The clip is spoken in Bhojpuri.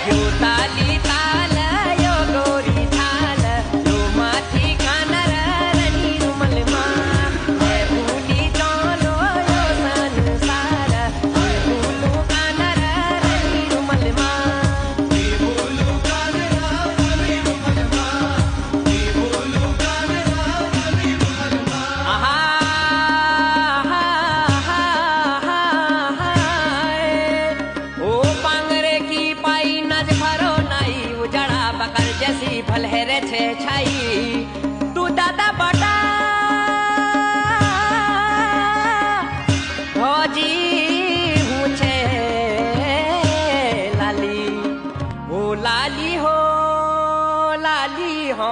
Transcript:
यो ताली ताल यो गोरी थाल यो माथि कानर रनी रुमलमा भुली चलो यो संसार भुलु कानर रनी रुमलमा भुलु कानर रनी रुमलमा भुलु कानर रनी रुमलमा आहा जैसी भलहेरे छे छाई तू दादा बटा भौजी हूँ छे लाली हो लाली हो